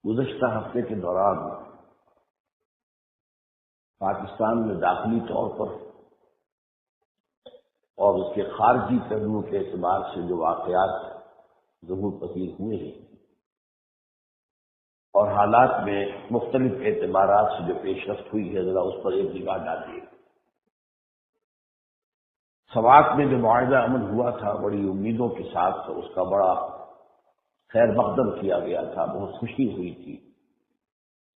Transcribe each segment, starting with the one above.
گزشتہ ہفتے کے دوران پاکستان میں داخلی طور پر اور اس کے خارجی پہلوؤں کے اعتبار سے جو واقعات ظہور پذیر ہوئے ہیں اور حالات میں مختلف اعتبارات سے جو پیش رفت ہوئی ہے، ذرا اس پر ایک نگاہ ڈالیے۔ سوات میں جو معاہدہ امن ہوا تھا بڑی امیدوں کے ساتھ اس کا بڑا خیر مقدم کیا گیا تھا، بہت خوشی ہوئی تھی۔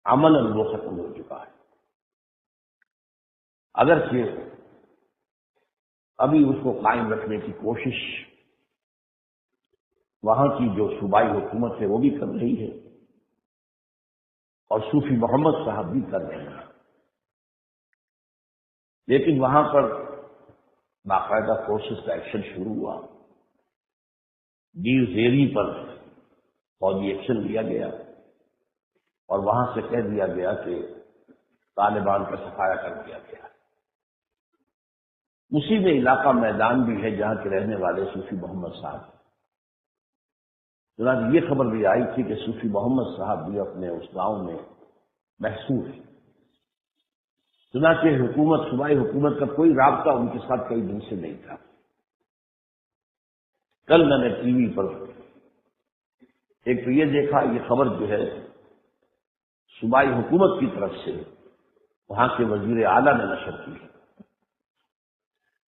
عملاً وہ ختم ہو چکا ہے، اگرچہ ابھی اس کو قائم رکھنے کی کوشش وہاں کی جو صوبائی حکومت ہے وہ بھی کر رہی ہے اور صوفی محمد صاحب بھی کر رہے ہیں، لیکن وہاں پر باقاعدہ فورسز کا ایکشن شروع ہوا، دیر زیری پر فوجی ایکشن لیا گیا اور وہاں سے کہہ دیا گیا کہ طالبان کا صفایا کر دیا گیا۔ اسی میں علاقہ میدان بھی ہے جہاں کے رہنے والے صوفی محمد صاحب، چنانچہ یہ خبر بھی آئی تھی کہ صوفی محمد صاحب بھی اپنے اس گاؤں میں محصور ہیں، چنانچہ حکومت صوبائی حکومت کا کوئی رابطہ ان کے ساتھ کئی دن سے نہیں تھا۔ کل میں نے ٹی وی پر ایک تو یہ دیکھا، یہ خبر جو ہے صوبائی حکومت کی طرف سے وہاں کے وزیر اعلیٰ نے نشر کی ہے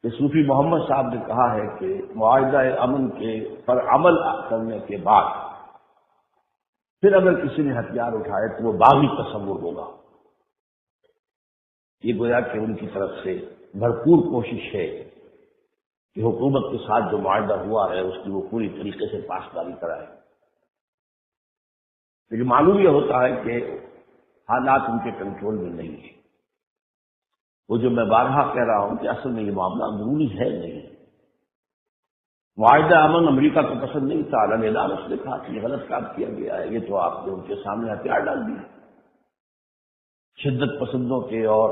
کہ صوفی محمد صاحب نے کہا ہے کہ معاہدہ امن کے پر عمل کرنے کے بعد پھر اگر کسی نے ہتھیار اٹھائے تو وہ باغی تصور ہوگا۔ یہ گویا کہ ان کی طرف سے بھرپور کوشش ہے کہ حکومت کے ساتھ جو معاہدہ ہوا ہے اس کی وہ پوری طریقے سے پاسداری کرائے، لیکن معلوم یہ ہوتا ہے کہ حالات ان کے کنٹرول میں نہیں ہیں۔ وہ جو میں بارہا کہہ رہا ہوں کہ اصل میں یہ معاملہ اندرونی ہے نہیں۔ معاہدہ امن امریکہ کو پسند نہیں تھا، علیحدہ اس نے کہا کہ یہ غلط کام کیا گیا ہے، یہ تو آپ نے ان کے سامنے ہتھیار ڈال دیے، شدت پسندوں کے اور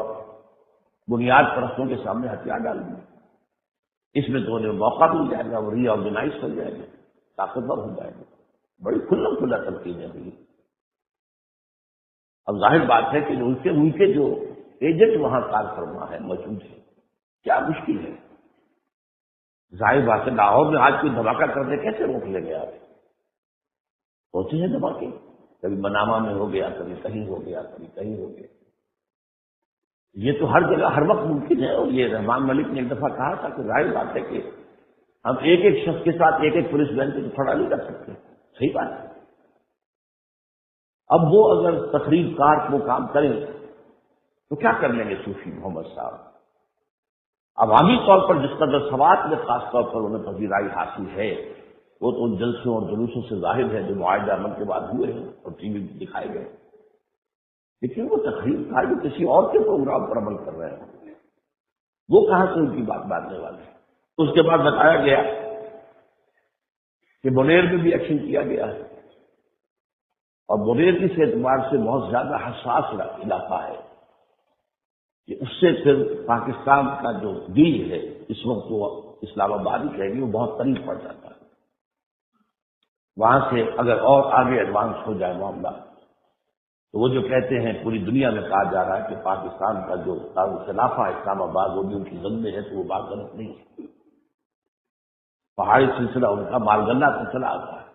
بنیاد پرستوں کے سامنے ہتھیار ڈال دیے، اس میں تو انہیں موقع مل جائے گا، وہ ری آرگنائز کر جائے گا، طاقتور ہو جائے گا۔ بڑی کھلا کھلا تنقید ہے ہوئی۔ اب ظاہر بات ہے کہ ان کے جو ایجنٹ وہاں کار فرما ہے موجود ہے، کیا مشکل ہے۔ ظاہر بات ہے لاہور میں آج کوئی دھماکہ کرنے کیسے روک لیں گے آپ؟ ہوتے ہیں دھماکے، کبھی منامہ میں ہو گیا، کبھی کہیں ہو گیا، کبھی کہیں ہو گیا، یہ تو ہر جگہ ہر وقت ممکن ہے۔ اور یہ رحمان ملک نے ایک دفعہ کہا تھا کہ ظاہر بات ہے کہ ہم ایک ایک شخص کے ساتھ ایک ایک پولیس وین کو تو کھڑا نہیں کر سکتے، صحیح بات ہے۔ اب وہ اگر تقریب کار وہ کام کریں تو کیا کر لیں گے صوفی محمد صاحب؟ عوامی طور پر جس قدر سوات میں خاص طور پر انہیں پذیرائی حاصل ہے وہ تو ان جلسوں اور جلوسوں سے ظاہر ہے جو معاہدہ امن کے بعد ہوئے ہیں اور ٹی وی دکھائے گئے، لیکن وہ تقریب کار جو کسی اور کے پروگرام پر عمل کر رہے ہیں وہ کہاں سے ان کی بات ماننے والے ہیں؟ اس کے بعد بتایا گیا کہ بنیر میں بھی ایکشن کیا گیا ہے اور بنیر اس اعتبار سے بہت زیادہ حساس علاقہ ہے کہ اس سے پھر پاکستان کا جو دل ہے اس وقت وہ اسلام آباد ہی کہیں گے، وہ بہت قریب پڑ جاتا ہے۔ وہاں سے اگر اور آگے ایڈوانس ہو جائے معاملہ تو وہ جو کہتے ہیں پوری دنیا میں کہا جا رہا ہے کہ پاکستان کا جو دارالخلافہ ہے اسلام آباد وہ بھی ان کی زد میں ہے، تو وہ بات غلط نہیں ہے۔ پہاڑی سلسلہ ان کا مالگنہ سلسلہ آتا ہے۔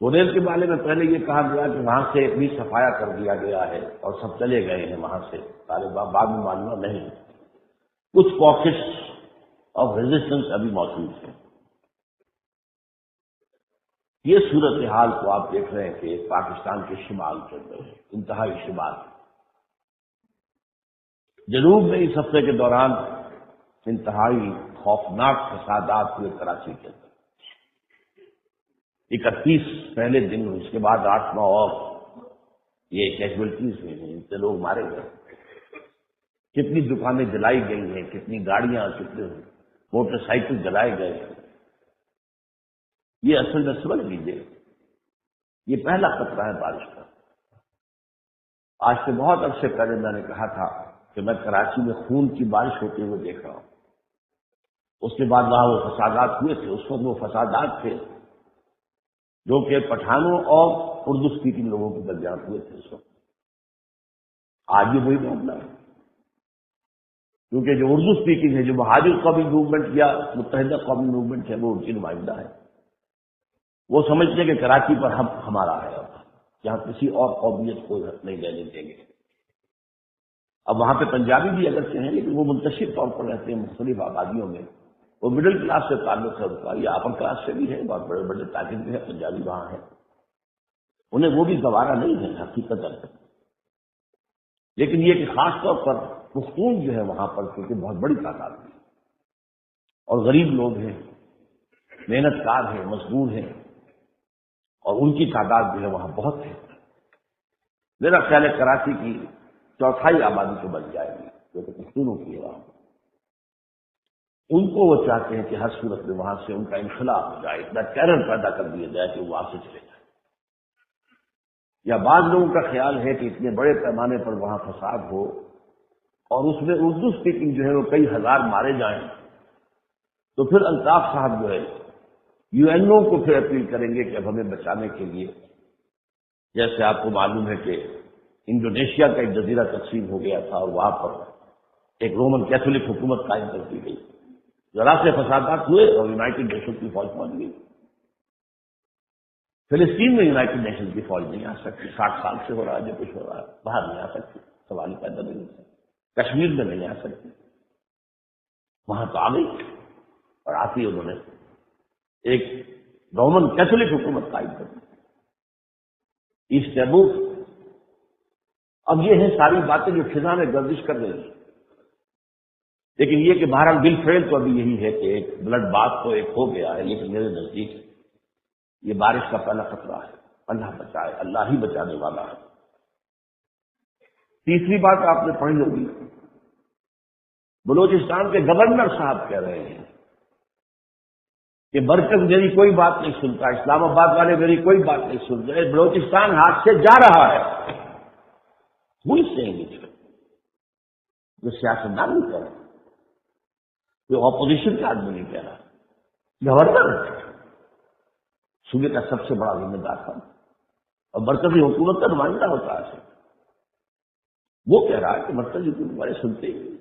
بنیر کے بارے میں پہلے یہ کہا گیا کہ وہاں سے بھی صفایا کر دیا گیا ہے اور سب چلے گئے ہیں وہاں سے، طالبان بعد میں معلوم نہیں، کچھ پاکٹس آف ریزسٹنس ابھی موجود ہیں۔ یہ صورتحال کو آپ دیکھ رہے ہیں کہ پاکستان کے شمال کے اندر ہے، انتہائی شمال۔ جنوب میں اس ہفتے کے دوران انتہائی خوفناک فسادات ہوئے کراچی کے اندر، 31 پہلے دن، اس کے بعد 8-9 اور یہ کیجویلٹیز ہوئی ہیں، ان سے لوگ مارے گئے، کتنی دکانیں جلائی گئی ہیں، کتنی گاڑیاں، کتنے موٹر سائیکل جلائے گئے ہیں۔ یہ اصل میں سمجھ لیجیے یہ پہلا خطرہ ہے بارش کا۔ آج سے بہت عرصے پہلے میں نے کہا تھا کہ میں کراچی میں خون کی بارش ہوتے ہوئے دیکھ رہا ہوں، اس کے بعد وہاں وہ فسادات ہوئے تھے، اس وقت وہ فسادات تھے جو کہ پٹھانوں اور اردو اسپیکنگ لوگوں کے درمیان ہوئے تھے اس وقت. آج بھی وہی معاملہ ہے، کیونکہ جو اردو اسپیکنگ ہے، جو مہاجر قومی موومنٹ یا متحدہ قومی موومنٹ ہے، وہ ان کی نمائندہ ہے. وہ سمجھتے ہیں کہ کراچی پر ہمارا ہے، جہاں کسی اور قومیت کو نہیں لینے دیں گے. اب وہاں پہ پنجابی بھی اگرچہ ہیں، لیکن وہ منتشر طور پر رہتے ہیں مختلف آبادیوں میں. وہ مڈل کلاس سے تعلق ہے ان کا، یا اپر کلاس سے بھی ہے، بہت بڑے بڑے تاجر بھی ہیں پنجابی وہاں ہیں. انہیں وہ بھی گوارا نہیں ہے حقیقت. لیکن یہ کہ خاص طور پر پختون جو ہے وہاں پر، کیونکہ بہت بڑی تعداد ہے اور غریب لوگ ہیں، محنت کار ہیں، مزدور ہیں، اور ان کی تعداد جو ہے وہاں بہت ہے. میرا خیال ہے کراچی کی چوتھائی آبادی تو بن جائے گی جو کہ پختونوں کی ہے وہاں. ان کو وہ چاہتے ہیں کہ ہر صورت میں وہاں سے ان کا انخلا ہو جائے، اتنا ٹیرر پیدا کر دیا جائے کہ وہ وہاں سے چلے جائے. یا بعض لوگوں کا خیال ہے کہ اتنے بڑے پیمانے پر وہاں فساد ہو اور اس میں اردو اسپیکنگ جو ہے وہ کئی ہزار مارے جائیں، تو پھر الطاف صاحب جو ہے یو این او کو پھر اپیل کریں گے کہ اب ہمیں بچانے کے لیے، جیسے آپ کو معلوم ہے کہ انڈونیشیا کا ایک جزیرہ تقسیم ہو گیا تھا اور وہاں پر ایک رومن کیتھولک حکومت قائم کر دی گئی. ذرا سے فسادات ہوئے اور یونائٹڈ نیشن کی فوج پہنچ گئی. فلسطین میں یونائٹڈ نیشن کی فوج نہیں آ سکتی، 60 سال سے ہو رہا ہے جو کچھ ہو رہا ہے، باہر نہیں آ سکتی، سوال پیدا نہیں ہوتا. کشمیر میں نہیں آ سکتی، وہاں تو آ گئی اور آتی انہوں نے ایک رومن کیتھولک حکومت قائم کر دی ایسٹ تیمور. اب یہ ہیں ساری باتیں جو فضا میں گردش کر رہی ہیں. لیکن یہ کہ بہرحال بل فیل تو ابھی یہی ہے کہ ایک بلڈ بات تو ایک ہو گیا ہے، لیکن میرے نزدیک یہ بارش کا پہلا خطرہ ہے. اللہ بچائے، اللہ ہی بچانے والا ہے. تیسری بات آپ نے پڑھی ہوگی، بلوچستان کے گورنر صاحب کہہ رہے ہیں کہ مرکز میری کوئی بات نہیں سنتا، اسلام آباد والے میری کوئی بات نہیں سن رہے، بلوچستان ہاتھ سے جا رہا ہے. وہی سہیں گے جو سیاستدان نہیں کہہ رہے، جو اپوزیشن کا آدمی نہیں کہہ رہا، گورنر صوبے کا سب سے بڑا ذمہ دار تھا اور مرکزی حکومت کا نمائندہ ہوتا ہے. وہ کہہ رہا ہے کہ مرکزی حکومت والے سنتے ہی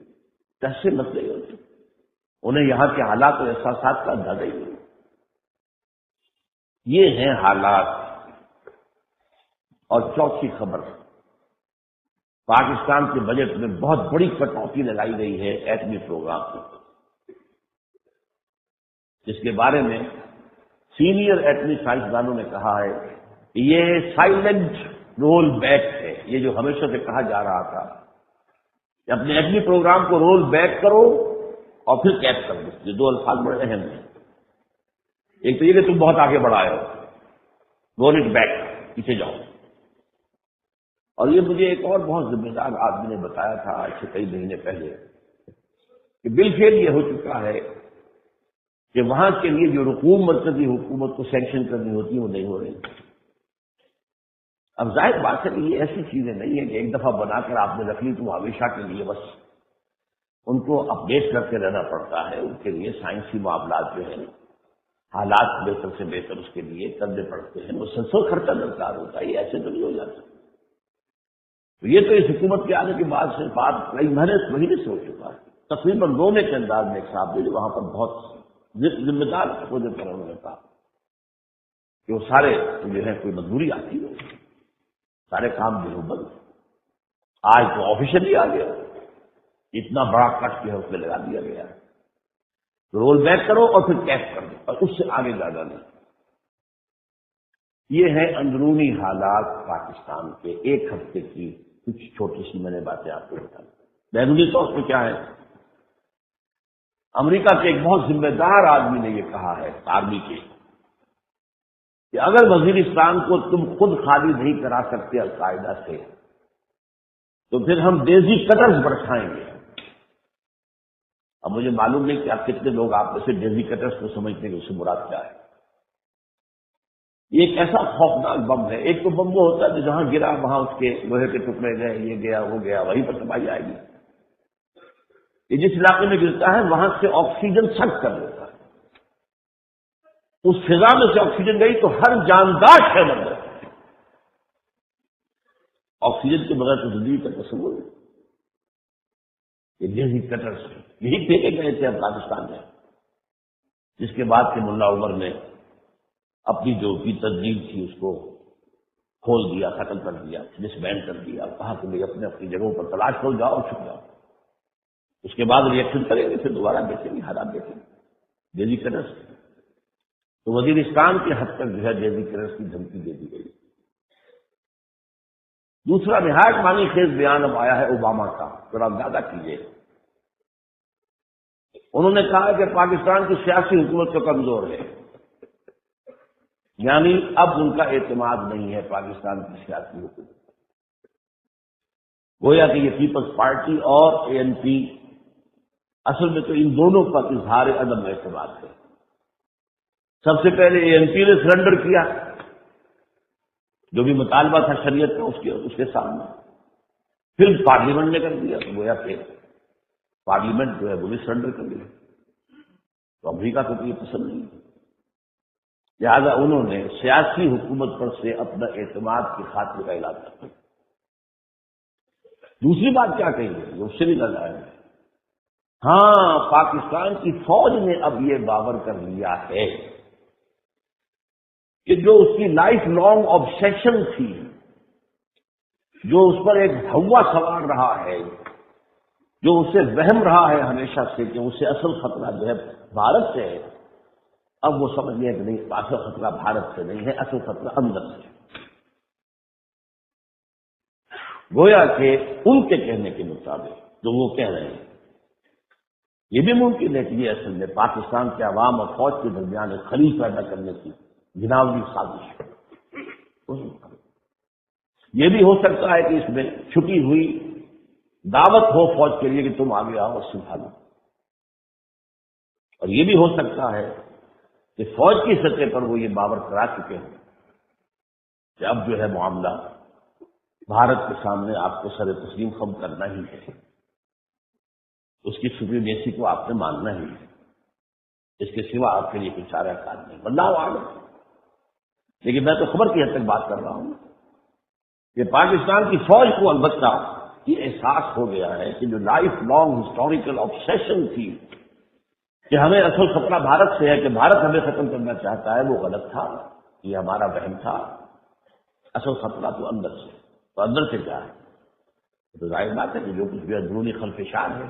کیسے مسئلے ہوتے، انہیں یہاں کے حالات اور احساسات کا اندازہ ہی نہیں. یہ ہیں حالات. اور چوتھی خبر، پاکستان کے بجٹ میں بہت بڑی کٹوتی لگائی گئی ہے ایٹمی پروگرام کو، جس کے بارے میں سینئر ایٹمی سائنسدانوں نے کہا ہے کہ یہ سائلنٹ رول بیک ہے. یہ جو ہمیشہ سے کہا جا رہا تھا کہ اپنے ایٹمی پروگرام کو رول بیک کرو اور پھر کیچ کر دو، یہ دو الفاظ بڑے اہم ہیں. ایک تو یہ کہ تم بہت آگے بڑھائے ہو، رول اٹ بیک، پیچھے جاؤ. اور یہ مجھے ایک اور بہت ذمہ دار آدمی نے بتایا تھا آج سے کئی مہینے پہلے کہ بالفعل یہ ہو چکا ہے کہ وہاں کے لیے جو رقوم مرکزی حکومت کو سینکشن کرنی ہوتی ہے وہ نہیں ہو رہی. اب ظاہر بات ہے کہ یہ ایسی چیزیں نہیں ہیں کہ ایک دفعہ بنا کر آپ نے رکھ لی تو ہمیشہ کے لیے بس ان کو اپڈیٹ کرتے رہنا پڑتا ہے. ان کے لیے سائنسی معاملات جو ہیں، حالات بہتر سے بہتر اس کے لیے کرنے پڑتے ہیں، مسلسل خرچہ درکار ہوتا ہے. یہ ایسے تو نہیں ہو جاتا. تو یہ تو اس حکومت کے آنے کے بعد سے بات کئی مہینے سے ہو چکا ہے. تقریباً رونے کے انداز میں ایک صاحب جو وہاں پر بہت ذمہ دار عہدے پر انہوں نے کہا کہ وہ سارے جو ہے کوئی مزدوری آتی ہے، سارے کام جو ہے بند. آج تو آفیشلی آ گیا، اتنا بڑا کٹ جو ہے اس میں لگا دیا گیا ہے. رول بیک کرو اور پھر کیش کر دو اور اس سے آگے زیادہ نہیں. یہ ہے اندرونی حالات پاکستان کے ایک ہفتے کی کچھ چھوٹی سی میں نے باتیں آپ کو بتائی. بیرونی طور پہ کیا ہے، امریکہ کے ایک بہت ذمہ دار آدمی نے یہ کہا ہے آرمی کے کہ اگر وزیرستان کو تم خود خالی نہیں کرا سکتے القاعدہ سے تو پھر ہم ڈیزی کٹرز برسائیں گے. اب مجھے معلوم نہیں کہ آپ کتنے لوگ آپ میں سے ڈیزی کٹرز کو سمجھتے ہیں کہ اس سے مراد کیا ہے. یہ ایک ایسا خوفناک بم ہے. ایک تو بم وہ ہوتا ہے کہ جہاں گرا وہاں اس کے لوہے کے ٹکڑے گئے، یہ گیا وہ گیا، وہیں پر تباہی آئے گی. یہ جس علاقے میں گرتا ہے وہاں سے آکسیجن سک کر لیتا ہے. اس فضا میں سے آکسیجن گئی تو ہر جاندار شے مر گئی. آکسیجن کے بغیر تو زندگی کا تصور ہے. یہ جیسی کٹرس یہی پھینکے گئے تھے افغانستان میں، جس کے بعد کہ ملا عمر نے اپنی جو بھی تدبیر تھی اس کو کھول دیا، ختم کر دیا، ڈسبینڈ کر دیا، کہا کہ بھائی اپنے اپنی جگہوں پر تلاش کرو، جاؤ اور چھپ جاؤ. اس کے بعد ریئیکشن کریں گے، پھر دوبارہ دیکھیں گے، حالات دیکھیں گے. جیسی کٹرس تو وزیرستان کے حد تک جو ہے جیسی کٹرس کی دھمکی دے دی گئی. دوسرا نہایت معنی خیز بیان اب آیا ہے اوباما کا، ذرا اندازہ کیجیے. انہوں نے کہا کہ پاکستان کی سیاسی حکومت تو کمزور ہے، یعنی اب ان کا اعتماد نہیں ہے پاکستان کی سیاسی حکومت. گویا کہ یہ پیپلز پارٹی اور ANP اصل میں تو ان دونوں پر اظہار عدم اعتماد ہے. سب سے پہلے ANP نے سرنڈر کیا، جو بھی مطالبہ تھا شریعت کا اس کے سامنے. پھر پارلیمنٹ نے کر دیا، تو گویا کہ پارلیمنٹ جو ہے وہ بھی سرنڈر کر دیا. تو امریکہ کو تو یہ پسند نہیں ہے، لہٰذا انہوں نے سیاسی حکومت پر سے اپنا اعتماد کی خاطر کا اعلان کیا. دوسری بات کیا کہی ہے، اس سے بھی نظر آئے. ہاں، پاکستان کی فوج نے اب یہ باور کر لیا ہے کہ جو اس کی لائف لانگ آبسیشن تھی، جو اس پر ایک ہوا سوار رہا ہے، جو اسے وہم رہا ہے ہمیشہ سے کہ اسے اصل خطرہ جو ہے بھارت سے ہے، اب وہ سمجھ لیا کہ نہیں، اصل خطرہ بھارت سے نہیں ہے، اصل خطرہ اندر سے. گویا کہ ان کے کہنے کے مطابق جو وہ کہہ رہے ہیں، یہ بھی ممکن ہے کہ یہ اصل میں پاکستان کے عوام اور فوج کے درمیان ایک خلیج پیدا کرنے کی گناولی سازش ہے. یہ بھی ہو سکتا ہے کہ اس میں چھپی ہوئی دعوت ہو فوج کے لیے کہ تم آگے آؤ اور سنبھالو. اور یہ بھی ہو سکتا ہے کہ فوج کی سطح پر وہ یہ باور کرا چکے ہیں کہ اب جو ہے معاملہ بھارت کے سامنے آپ کو سر تسلیم خم کرنا ہی ہے، اس کی سپریمیسی کو آپ نے ماننا ہی ہے، اس کے سوا آپ کے لیے کوئی چارہ کار نہیں. واللہ اعلم. لیکن میں تو خبر کی حد تک بات کر رہا ہوں کہ پاکستان کی فوج کو البتہ یہ احساس ہو گیا ہے کہ جو لائف لانگ ہسٹوریکل آبسیشن تھی کہ ہمیں اصل خطرہ بھارت سے ہے، کہ بھارت ہمیں ختم کرنا چاہتا ہے، وہ غلط تھا، یہ ہمارا وہم تھا. اصل خطرہ تو اندر سے. تو اندر سے کیا ہے؟ تو ظاہر بات ہے کہ جو کچھ بھی اندرونی خلفشار ہے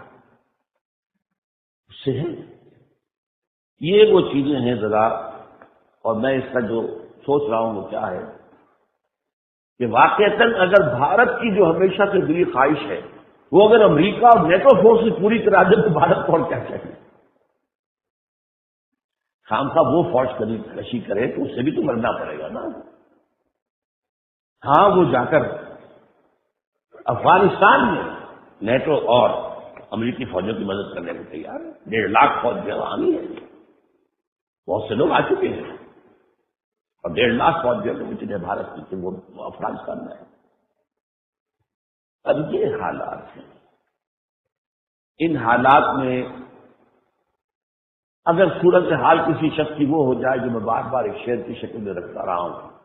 اس سے ہے. یہ وہ چیزیں ہیں ذرا. اور میں اس کا جو سوچ رہا ہوں وہ کیا ہے کہ واقعتاً اگر بھارت کی جو ہمیشہ سے دلی خواہش ہے وہ اگر امریکہ اور نیٹو فورس پوری کرا دے تو بھارت کو اور کیا چاہیے. خام صاحب وہ فوج کشی کرے تو اس سے بھی تو مرنا پڑے گا نا. ہاں، وہ جا کر افغانستان میں نیٹو اور امریکی فوجوں کی مدد کرنے کو تیار ہے. 1.5 لاکھ فوج جو وہاں نہیں ہے، بہت سے لوگ آ چکے ہیں، اور 1.5 لاکھ فوج جو ہے بھارت کی وہ افغانستان میں ہے. اب یہ حالات ہیں. ان حالات میں اگر صورت حال کسی شخص کی وہ ہو جائے جو میں بار بار ایک شعر کی شکل میں رکھتا رہا ہوں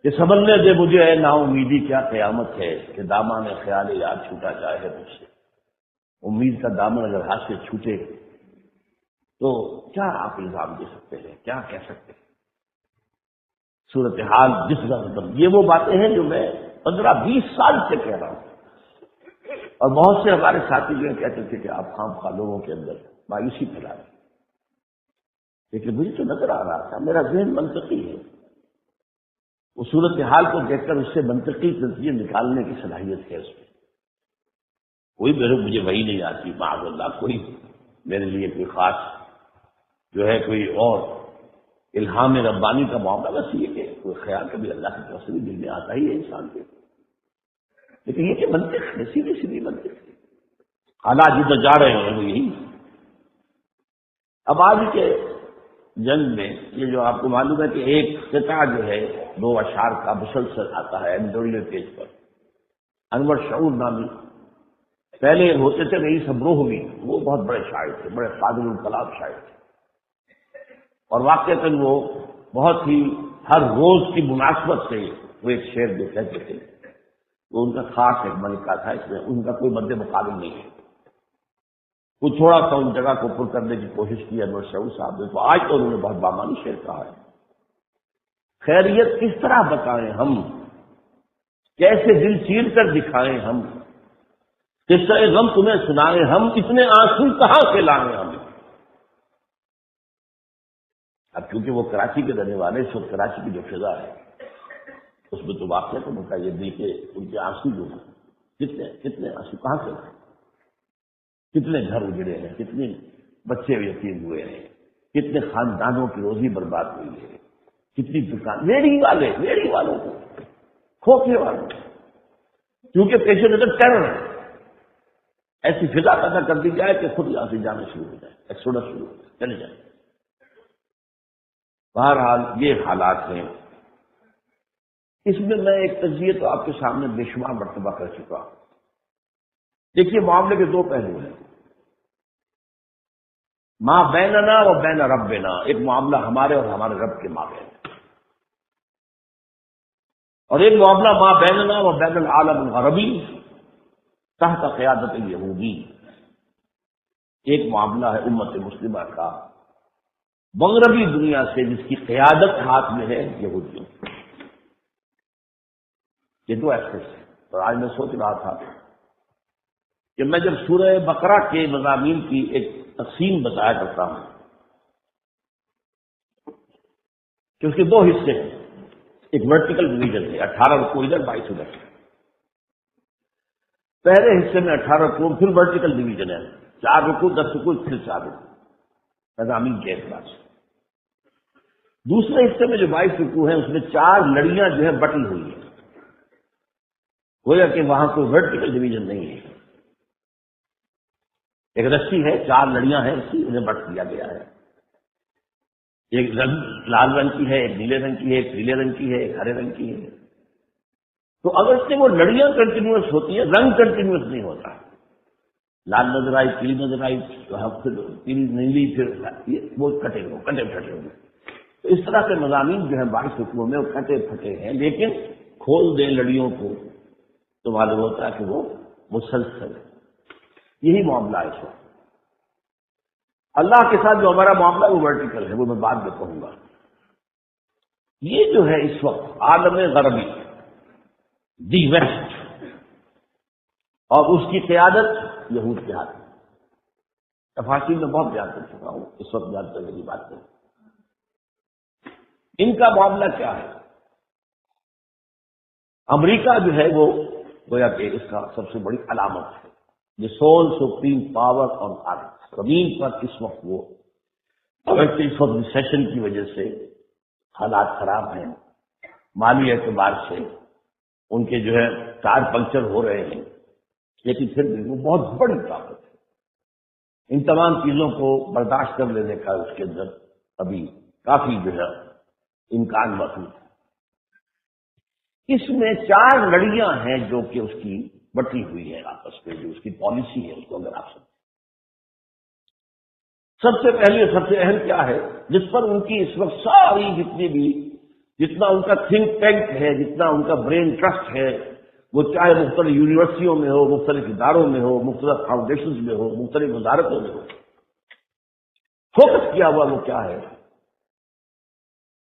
کہ سنبھلنے دے مجھے اے نا امیدی کیا قیامت ہے کہ دامان خیال یاد چھوٹا جائے ہے مجھ سے. امید کا دامن اگر ہاتھ سے چھوٹے تو کیا آپ الزام دے سکتے ہیں، کیا کہہ سکتے ہیں. صورتحال جس طرح یہ وہ باتیں ہیں جو میں 15-20 سال سے کہہ رہا ہوں. اور بہت سے ہمارے ساتھی جو کہتے تھے کہ آپ خام خواہ لوگوں کے اندر مایوسی پھیلا رہے ہیں. لیکن مجھے تو نظر آ رہا تھا، میرا ذہن منطقی ہے. وہ صورتحال کو دیکھ کر اس سے منطقی نتیجے نکالنے کی صلاحیت ہے اس میں. کوئی مجھے وہی نہیں آتی معاذ اللہ، کوئی میرے لیے کوئی خاص جو ہے کوئی اور الہام ربانی کا معاملہ. بس یہ کہ کوئی خیال کبھی اللہ کی طرف سے بھی دل میں آتا ہی ہے انسان کے. لیکن یہ کہ منطق ہے، سیدھی سیدھی منطق ہے. حالات جدھر جا رہے ہیں وہ یہی. اب آج کے جنگ میں یہ جو آپ کو معلوم ہے کہ ایک قطعہ جو ہے 2 اشعار کا مسلسل آتا ہے ایڈیٹوریل پیج پر. انور شعور نامی پہلے ہوتے تھے رئیس ابروہوی، وہ بہت بڑے شاعر تھے، بڑے قادر الکلام شاعر تھے. اور واقعتاً وہ بہت ہی ہر روز کی مناسبت سے وہ ایک شعر جو کہتے تھے، وہ ان کا خاص ایک ملکہ تھا، اس میں ان کا کوئی مد مقابل نہیں ہے۔ وہ تھوڑا سا ان جگہ کو پر کرنے کی کوشش کی انور شعور صاحب نے، تو آج تو انہوں نے بہت بامانی شعر کہا ہے۔ خیریت کس طرح بتائیں ہم، کیسے دل چیر کر دکھائیں ہم، قصہ غم تمہیں سنائیں ہم، اتنے آنسو کہاں سے لائیں ہم۔ اب کیونکہ وہ کراچی کے رہنے والے، اس وقت کراچی کی جو فضا ہے اس میں تو واقعہ تو ان کا یہ دی کہ ان کے آنسو جو ہیں کتنے آنسو کہاں سے لائیں، کتنے گھر اجڑے ہیں، کتنے بچے یتیم ہوئے ہیں، کتنے خاندانوں کی روزی برباد ہوئی ہے، کتنی دکان ریڑھی والوں کو، کھوکھے والوں کو، کیونکہ پیش نظر ٹیرر ہے، ایسی فضا پیدا کر دی جائے کہ خود یہاں سے جانا شروع ہو جائے، ایکسوڈس شروع ہو جائے، چلے جائیں۔ بہرحال یہ حالات ہیں۔ اس میں میں ایک تجزیہ تو آپ کے سامنے بے شمار مرتبہ کر چکا ہوں۔ دیکھیے معاملے کے دو پہلو ہیں، ما بیننا و بین ربنا، ایک معاملہ ہمارے اور ہمارے رب کے مابین، اور ایک معاملہ ما بیننا و بین العالم الغربی تحت قیادت الیہودی، ایک معاملہ ہے امت مسلمہ کا مغربی دنیا سے جس کی قیادت ہاتھ میں ہے یہودیوں۔ یہ دو ایسپیکٹس ہیں، اور آج میں سوچ رہا تھا کہ میں جب سورہ بقرہ کے مضامین کی ایک تقسیم بتایا کرتا ہوں کہ اس کے دو حصے ہیں، ایک ورٹیکل ڈویژن ہے، 18 رکوع ادھر 22 ادھر۔ پہلے حصے میں 18 رکوع، پھر ورٹیکل ڈویژن ہے، 4 رکوع 10 رکوع پھر 4 رکوع مضامین کے اعتبار سے۔ دوسرے حصے میں جو 22 رکوع ہیں اس میں 4 لڑیاں جو ہے بٹی ہوئی ہیں، گویا کہ وہاں کوئی ورٹیکل ڈویژن نہیں ہے، ایک رسی ہے، 4 لڑیاں ہیں، اسی انہیں بٹ دیا گیا ہے، ایک رنگ لال رنگ کی ہے، ایک نیلے رنگ کی ہے، ایک پیلے رنگ کی ہے، ایک ہرے رنگ کی ہے۔ تو اگر سے وہ لڑیاں کنٹینیوس ہوتی ہیں، رنگ کنٹینیوس نہیں ہوتا، لال نظر آئی، پیلی نظر آئی، پھر پیلی نیلی، پھر وہ کٹے ہوئے۔ تو اس طرح کے مضامین جو ہیں 22 رکوعوں میں وہ کٹے پھٹے ہیں، لیکن کھول دیں لڑیوں کو تو معلوم ہوتا ہے کہ وہ مسلسل ہے۔ یہی معاملہ ہے اس وقت اللہ کے ساتھ جو ہمارا معاملہ وہ ورٹیکل ہے، وہ میں بعد میں کہوں گا۔ یہ جو ہے اس وقت عالم غربی، دی ویسٹ، اور اس کی قیادت یہود کے ہاتھ میں، تفاصیل میں بہت بیان کر چکا ہوں، اس وقت بیان کرنے کی بات کروں۔ ان کا معاملہ کیا ہے؟ امریکہ جو ہے وہ گویا کہ اس کا سب سے بڑی علامت ہے، یہ سول سپریم پاور آن ارتھ، زمین پر اس وقت وہ، اگرچہ اس وقت ریسیشن کی وجہ سے حالات خراب ہیں، مالی اعتبار سے ان کے جو ہے ٹائر پنکچر ہو رہے ہیں، لیکن پھر بھی وہ بہت بڑی طاقت ہے۔ ان تمام چیزوں کو برداشت کر لینے کا اس کے اندر ابھی کافی جو ہے امکان موجود ہے۔ اس میں 4 لڑیاں ہیں جو کہ اس کی بٹی ہوئی ہے آپس میں، جو اس کی پالیسی ہے اس کو اگر آپ سمجھیں۔ سب سے پہلے سب سے اہم کیا ہے جس پر ان کی اس وقت ساری جتنا ان کا تھنک ٹینک ہے، جتنا ان کا برین ٹرسٹ ہے، وہ چاہے مختلف یونیورسٹیوں میں ہو، مختلف اداروں میں ہو، مختلف فاؤنڈیشنز میں ہو، مختلف وزارتوں میں ہو، فوکس کیا ہوا وہ کیا ہے؟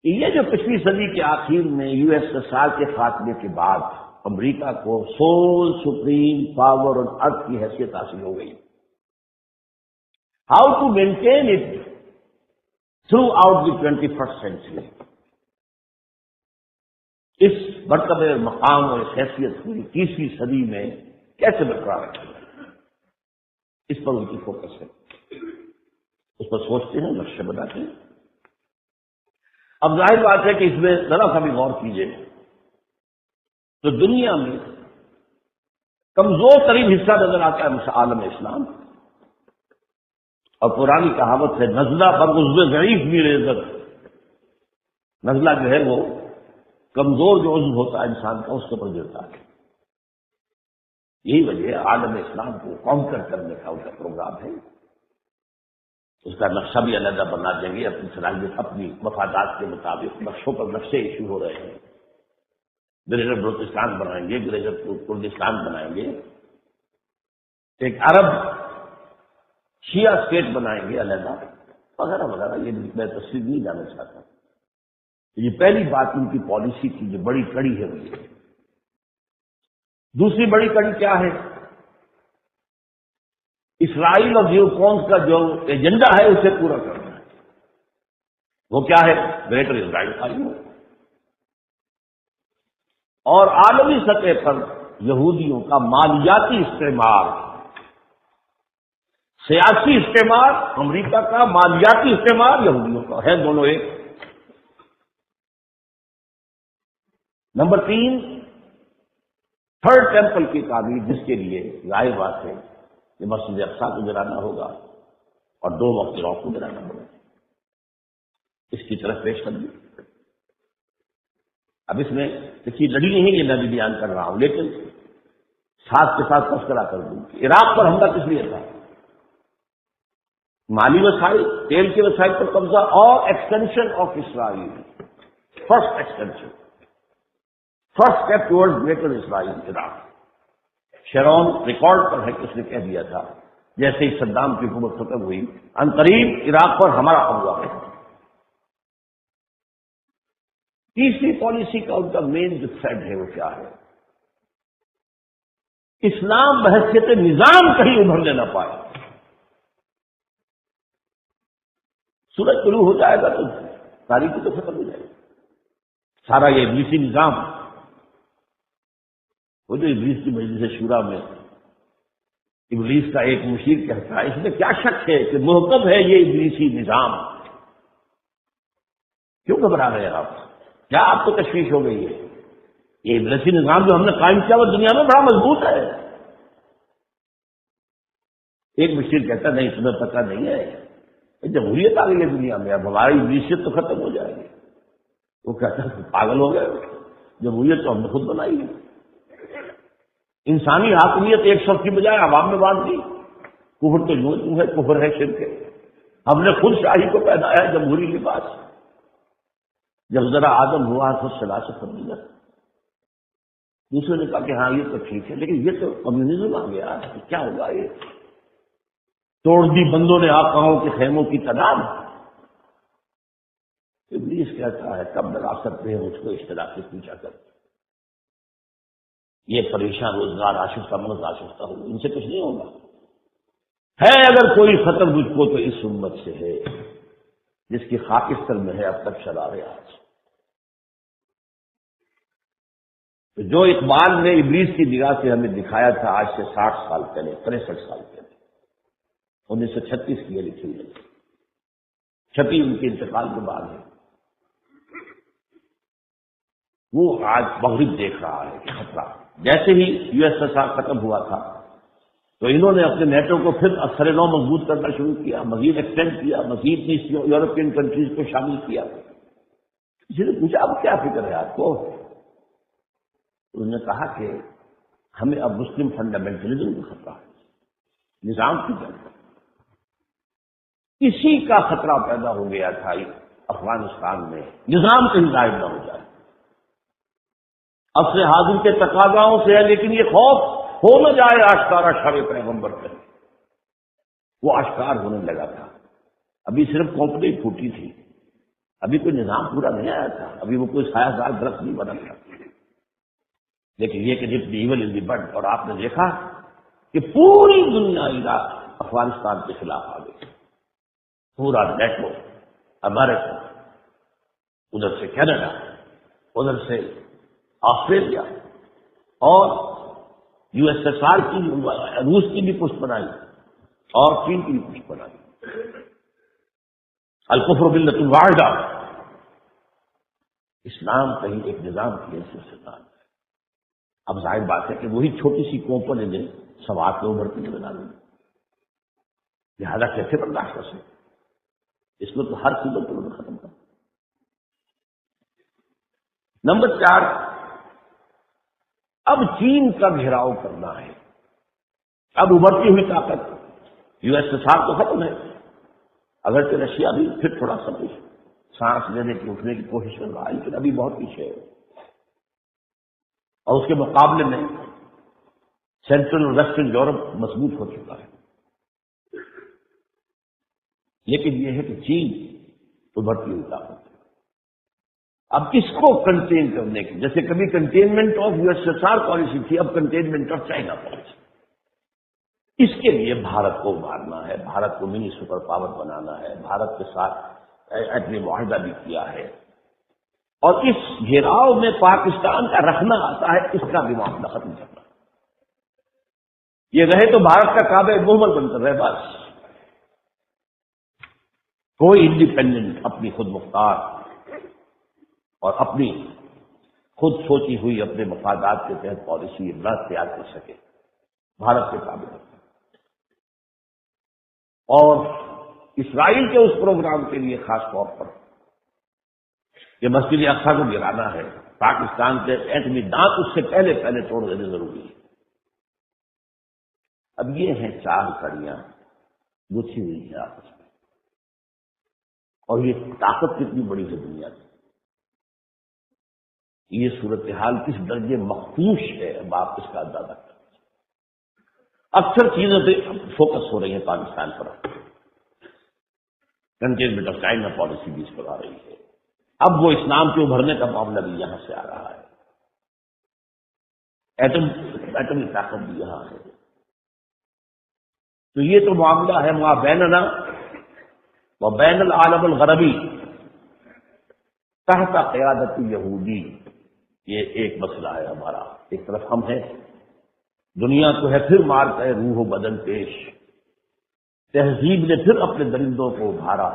یہ جو پچھلی صدی کے آخر میں یو ایس ایس آر کے خاتمے کے بعد امریکہ کو سول سپریم پاور اور ارتھ کی حیثیت حاصل ہو گئی، how to maintain it throughout the 21st century, اس مرتبہ مقام اور اس حیثیت کو 21ویں صدی میں کیسے برقرار رکھا جائے، اس پر ان کی فوکس ہے، اس پر سوچتے ہیں، لکشیہ بناتے ہیں۔ اب ظاہر بات ہے کہ اس میں ذرا سا بھی غور کیجیے تو دنیا میں کمزور ترین حصہ نظر آتا ہے عالم اسلام، اور پرانی کہاوت ہے نزلہ پر عضو ضعیف بھی عزت، نزلہ جو ہے وہ کمزور جو عضو ہوتا ہے انسان کا اس کے اوپر گرتا ہے۔ یہی وجہ ہے عالم اسلام کو کانکر کرنے کا ان کا پروگرام ہے۔ اس کا نقشہ بھی علیحدہ بنا دیں گے، اپنی صلاحیت اپنی مفادات کے مطابق نقشوں پر نقشے ایشو ہو رہے ہیں. گریٹر بلوچستان بنائیں گے، گریٹر کردستان بنائیں گے، ایک عرب شیعہ اسٹیٹ بنائیں گے علیحدہ، وغیرہ وغیرہ. یہ میں تفصیل نہیں جانا چاہتا. یہ پہلی بات ان کی پالیسی کی جو بڑی کڑی ہے وہ یہ. دوسری بڑی کڑی کیا ہے؟ اسرائیل اور نیو کونس کا جو ایجنڈا ہے اسے پورا کرنا ہے. وہ کیا ہے؟ گریٹر اسرائیل قائم ہو اور عالمی سطح پر یہودیوں کا مالیاتی استعمال، سیاسی استعمال امریکہ کا، مالیاتی استعمال یہودیوں کا ہے، دونوں ایک. نمبر 3، تھرڈ ٹیمپل کی تعمیر، جس کے لیے ظاہر بات ہے کہ مسجد اقصیٰ کو گرانا ہوگا اور 2 وقت راک کو گرانا ہوگا. اس کی طرف پیش قدمی. اب اس میں کسی لڑی نہیں ہے، یہ میں بھی بیان کر رہا ہوں، لیکن ساتھ کے ساتھ تذکرہ کر دوں کہ عراق پر حملہ کس لیے تھا؟ مالی وسائل، تیل کے وسائل پر قبضہ اور extension of Israel. First extension, first step toward greater Israel Iraq. Sharon record پر ہے کہ اس نے کہہ دیا تھا جیسے ہی صدام کی حکومت ختم ہوئی، عنقریب عراق پر ہمارا قبضہ ہے. تیسری پالیسی کا ان کا مین جو تھریڈ ہے وہ کیا ہے؟ اسلام بحیثیت نظام کہیں ابھرنے نہ پائے. سورج طلوع ہو جائے گا تو تاریخی تو ختم ہو جائے گی. سارا یہ ابلیسی نظام، وہ جو ابلیس کی مجلس شورا میں ابلیس کا ایک مشیر کہتا ہے، اس میں کیا شک ہے کہ محکم ہے یہ ابلیسی نظام. کیوں گھبرا رہے ہیں آپ؟ کیا آپ کو تشویش ہو گئی ہے؟ یہ ابلیسی نظام جو ہم نے قائم کیا وہ دنیا میں بڑا مضبوط ہے. ایک مشیر کہتا نہیں تمہیں پتہ نہیں ہے، جمہوریت آ گئی ہے دنیا میں، اب ہماری ابلیسیت تو ختم ہو جائے گی. وہ کہتا ہے پاگل ہو گئے، جمہوریت تو ہم نے خود بنائی ہے. انسانی حاکمیت ایک شخص کی بجائے عوام میں بانٹ دی. کفر تو یوں ہے، کفر ہے، شرک ہے. ہم نے خود شاہی کو پہنایا ہے جمہوری لباس. جب ذرا آدم ہوا تو صلاح سے فرمایا. دوسرے نے کہا کہ ہاں یہ تو ٹھیک ہے، لیکن یہ تو کمیونزم آ گیا، کیا ہوگا؟ یہ توڑ دی بندوں نے آقاؤں کے خیموں کی تعداد. ابلیس کہتا ہے کب لگا سکتے ہیں مجھ کو اشتراک سے پوچھا کر. یہ پریشان روزگار آشفتہ مغز آشفتہ ہو، ان سے کچھ نہیں ہوگا. ہے اگر کوئی خطر مجھ کو تو اس امت سے ہے جس کی خاکستر میں ہے اب تک شرار آج. تو جو اقبال نے ابلیس کی نگاہ سے ہمیں دکھایا تھا آج سے 60 سال پہلے، 63 سال پہلے، 1936 کی یہ لکھی ہوئی چھپی ان کے انتقال کے بعد ہے. وہ آج مغرب دیکھ رہا ہے کہ خطرہ. جیسے ہی USSR ختم ہوا تھا تو انہوں نے اپنے نیٹو کو پھر اثر نو مضبوط کرنا شروع کیا، مزید ایکسٹینڈ کیا، مزید یورپین کنٹریز کو شامل کیا. کسی نے پوچھا اب کیا فکر ہے آپ کو؟ انہوں نے کہا کہ ہمیں اب مسلم فنڈامنٹلزم کا خطرہ ہے، نظام کی جنگ. اسی کا خطرہ پیدا ہو گیا تھا افغانستان میں، نظام کہیں غائب نہ ہو جائے. اب سے حاضر کے تقاضاؤں سے ہے، لیکن یہ خوف ہو نہ جائے آشکارا شر پیغمبر پہ. وہ آشکار ہونے لگا تھا. ابھی صرف کھوپڑی پھوٹی تھی، ابھی کوئی نظام پورا نہیں آیا تھا، ابھی وہ کوئی سایہ دار درخت نہیں بنا تھا. لیکن یہ کہ جب ایول ان دی بڈ، اور آپ نے دیکھا کہ پوری دنیا عراق افغانستان کے خلاف آ گئی. پورا نیٹو، امریکہ، ادھر سے کینیڈا، ادھر سے آسٹریلیا اور USSR کی، روس کی بھی پشت بنائی اور چین کی بھی پشت بنائی. الکفر باللۃ الواحدہ. اسلام کہیں ایک نظام کی حیثیت سے کام ہے. اب ظاہر بات ہے کہ وہی چھوٹی سی قوموں نے سوات کو ابھرتے ہوئے بنا لی. لہٰذا کیسے برداشت کر سکتے؟ اس میں تو ہر قیمت کو ختم کر. نمبر 4، اب چین کا گھیراؤ کرنا ہے. اب ابھرتی ہوئی طاقت USSR تو ختم ہے، اگرچہ رشیا بھی پھر تھوڑا سا کچھ سانس لینے کی اٹھنے کی کوشش کر رہا ہے، لیکن ابھی بہت پیچھے ہے، اور اس کے مقابلے میں سینٹرل اور ویسٹرن یورپ مضبوط ہو چکا ہے۔ لیکن یہ ہے کہ چین ابھرتی ہوئی طاقت ہے۔ اب اس کو کنٹین کرنے کی، جیسے کبھی کنٹینمنٹ آف USSR پالیسی تھی، اب کنٹینمنٹ آف چائنا پالیسی، اس کے لیے بھارت کو ابھارنا ہے، بھارت کو منی سپر پاور بنانا ہے، بھارت کے ساتھ ایٹمی معاہدہ بھی کیا ہے، اور اس گھیراؤ میں پاکستان کا رکھنا آتا ہے، اس کا بھی معاملہ ختم کرنا۔ یہ رہے تو بھارت کا کعبہ محمل بن کر رہے، بس کوئی انڈیپینڈنٹ اپنی خود مختار اور اپنی خود سوچی ہوئی اپنے مفادات کے تحت پالیسی نہ تیار کر سکے، بھارت کے قابل ہے۔ اور اسرائیل کے اس پروگرام کے لیے خاص طور پر کہ مسجد اقصی کو گرانا ہے، پاکستان کے ایٹمی دانت اس سے پہلے توڑ دینے ضروری ہے۔ اب یہ ہیں چار کڑیاں گتھی ہوئی ہیں آپس میں، اور یہ طاقت کتنی بڑی ہے دنیا کی، یہ صورتحال کس درجے مخدوش ہے، اب آپ اس کا اندازہ کریں۔ اکثر چیزوں سے فوکس ہو رہی ہے پاکستان پر، کنٹینمنٹ آف چائنا پالیسی بھی اس پر آ رہی ہے، اب وہ اسلام کے ابھرنے کا معاملہ بھی یہاں سے آ رہا ہے، ایٹمی طاقت بھی یہاں ہے۔ تو یہ تو معاملہ ہے ما بیننا و بین العالم الغربی تحت قیادت یہودی، یہ ایک مسئلہ ہے ہمارا، ایک طرف ہم ہیں، دنیا کو ہے پھر مارتا ہے روح و بدن پیش، تہذیب نے پھر اپنے درندوں کو ابھارا،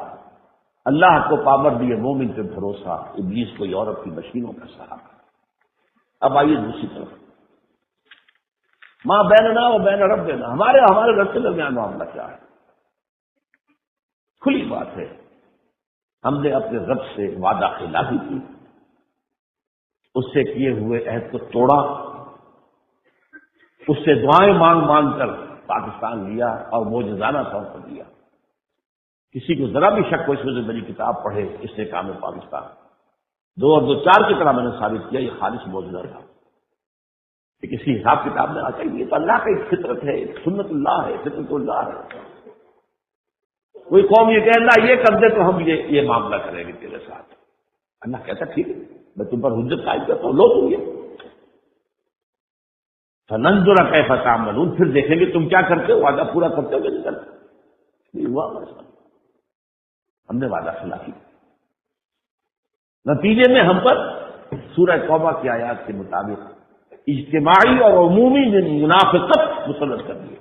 اللہ کو پاور دیے مومن پہ بھروسہ، ابلیس کو یورپ کی مشینوں کا سہارا۔ اب آئیے دوسری طرف، ماں بیننا و بین ربنا، ہمارے رب کے درمیان معاملہ کیا ہے؟ کھلی بات ہے، ہم نے اپنے رب سے وعدہ خلافی کی، اس سے کیے ہوئے عہد کو توڑا، اس سے دعائیں مانگ کر پاکستان لیا اور معجزانہ طور پر لیا۔ کسی کو ذرا بھی شک ہو اس میں سے میری کتاب پڑھے، اس نے کام پاکستان 2 اور 2 4 کی طرح میں نے ثابت کیا، یہ خالص معجزہ تھا کہ کسی حساب کتاب میں آتا ہی، یہ تو اللہ کا ایک فطرت ہے، ایک سنت اللہ ہے، فطرت اللہ ہے۔ کوئی قوم یہ کہ اللہ یہ کر دے تو ہم یہ معاملہ کریں گے تیرے ساتھ، اللہ کہتا ٹھیک ہے میں تم پر حجت قائم کرتا ہوں، لو تم یہ فننظر کیف تعملون، پھر دیکھیں گے تم کیا کرتے ہو، وعدہ پورا کرتے ہو کہ نہیں کرتے۔ یہ ہوا مسئلہ، ہم نے وعدہ خلافی، نتیجے میں ہم پر سورہ توبہ کی آیات کے مطابق اجتماعی اور عمومی منافقت مسلط کر دی۔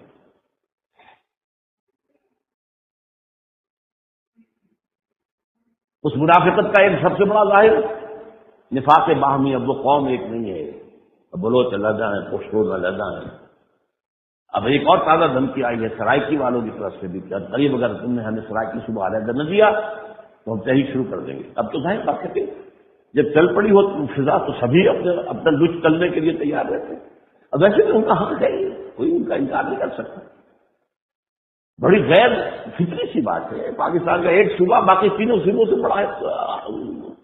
اس منافقت کا ایک سب سے بڑا ظاہر نفاق باہمی، اب وہ قوم ایک نہیں ہے، اب بلوچ علیحدہ ہیں، پشتون علیحدہ ہیں۔ اب ایک اور تازہ دھمکی آئی ہے سرائکی والوں کی طرف سے بھی کہ قریب اگر تم نے ہمیں سرائکی صبح علیحدہ نہ دیا تو ہم تحریک شروع کر دیں گے۔ اب تو ظاہر بات ہے کہ جب چل پڑی ہو فضا تو سبھی اپنا لطف کرنے کے لیے تیار رہتے ہیں۔ اب ویسے تو ان کا حق ہے، کوئی ان کا انکار نہیں کر سکتا، بڑی غیر فطری سی بات ہے۔ پاکستان کا ایک صوبہ باقی تینوں صوبوں سے بڑا ہے،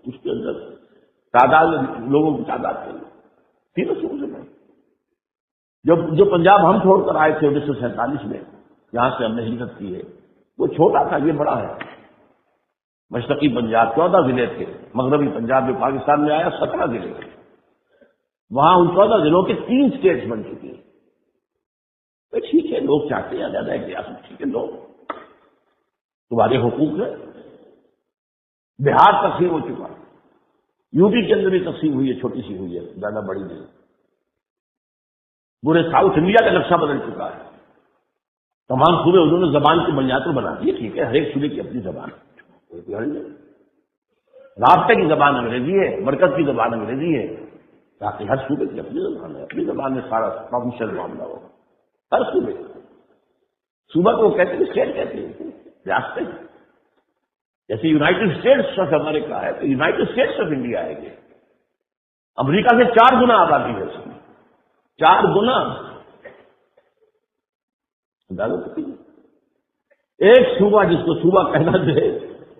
اس کے اندر تعداد لوگوں کی تعداد ہے تینوں صوبوں سے بڑا۔ جو پنجاب ہم چھوڑ کر آئے تھے 1947 میں، جہاں سے ہم نے ہجرت کی ہے، وہ چھوٹا تھا، یہ بڑا ہے۔ مشرقی پنجاب 14 ضلع تھے، مغربی پنجاب جو پاکستان میں آیا 17 ضلع تھے، وہاں ان 14 ضلعوں کے 3 اسٹیٹس بن چکی ہیں۔ ٹھیک ہے، لوگ چاہتے ہیں زیادہ ایک ریاست، ٹھیک ہے، لوگ تمہارے حقوق ہے۔ بہار تقسیم ہو چکا، یو پی کے اندر بھی تقسیم ہوئی ہے، چھوٹی سی ہوئی ہے، زیادہ بڑی نہیں۔ پورے ساؤتھ انڈیا کا نقشہ بدل چکا ہے، تمام صوبے انہوں نے زبان کی بنیاد پر بنا دی، ٹھیک ہے، ہر ایک صوبے کی اپنی زبان ہے، رابطے کی زبان انگریزی ہے، مرکز کی زبان انگریزی ہے، تاکہ ہر صوبے کی اپنی زبان ہے، اپنی زبان میں سارا پروفیشنل معاملہ ہوگا۔ ہر صوبہ کو وہ کہتے ہیں، اسٹیٹ کہتے ہیں، ریاستیں، جیسے یونائٹڈ اسٹیٹس آف امریکہ ہے تو یونائٹڈ اسٹیٹس آف انڈیا ہے۔ یہ امریکہ سے 4 گنا آبادی ہے، اس کی 4 گنا۔ ایک صوبہ جس کو صوبہ کہنا جو ہے